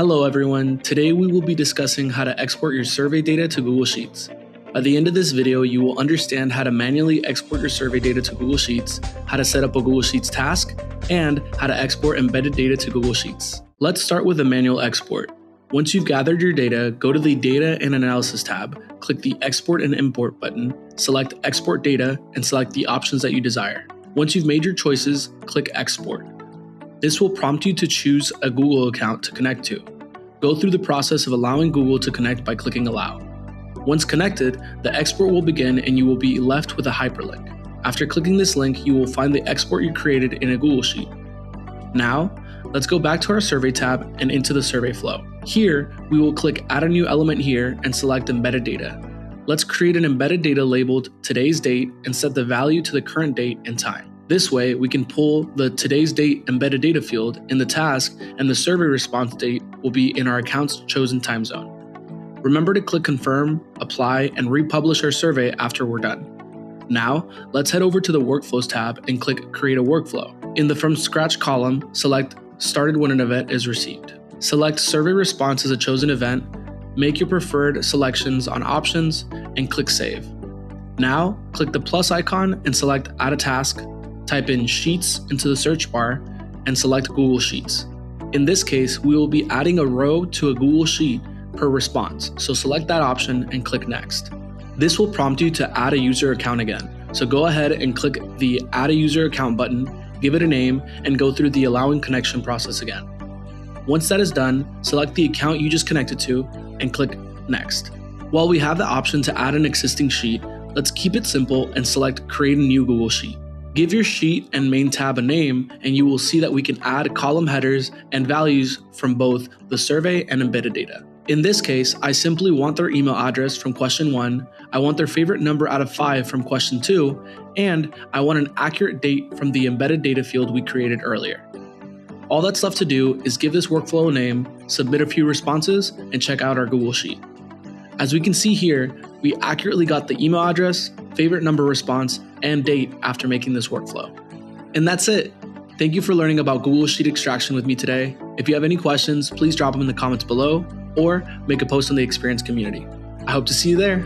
Hello everyone, today we will be discussing how to export your survey data to Google Sheets. By the end of this video, you will understand how to manually export your survey data to Google Sheets, how to set up a Google Sheets task, and how to export embedded data to Google Sheets. Let's start with a manual export. Once you've gathered your data, go to the Data and Analysis tab, click the Export and Import button, select Export Data, and select the options that you desire. Once you've made your choices, click Export. This will prompt you to choose a Google account to connect to. Go through the process of allowing Google to connect by clicking Allow. Once connected, the export will begin and you will be left with a hyperlink. After clicking this link, you will find the export you created in a Google Sheet. Now, let's go back to our Survey tab and into the survey flow. Here, we will click Add a new element here and select Embedded Data. Let's create an embedded data labeled Today's Date and set the value to the current date and time. This way, we can pull the Today's Date embedded data field in the task, and the survey response date will be in our account's chosen time zone. Remember to click Confirm, Apply, and republish our survey after we're done. Now, let's head over to the Workflows tab and click Create a Workflow. In the From Scratch column, select Started when an event is received. Select Survey Response as a chosen event, make your preferred selections on Options, and click Save. Now, click the plus icon and select Add a Task. Type in Sheets into the search bar and select Google Sheets. In this case, we will be adding a row to a Google Sheet per response, so select that option and click Next. This will prompt you to add a user account again, so go ahead and click the Add a User Account button, give it a name, and go through the allowing connection process again. Once that is done, select the account you just connected to and click Next. While we have the option to add an existing sheet, let's keep it simple and select Create a new Google Sheet. Give your sheet and main tab a name, and you will see that we can add column headers and values from both the survey and embedded data. In this case, I simply want their email address from question 1, I want their favorite number out of 5 from question 2, and I want an accurate date from the embedded data field we created earlier. All that's left to do is give this workflow a name, submit a few responses, and check out our Google Sheet. As we can see here, we accurately got the email address, favorite number response, and date after making this workflow. And that's it. Thank you for learning about Google Sheet extraction with me today. If you have any questions, please drop them in the comments below or make a post on the Experience community. I hope to see you there.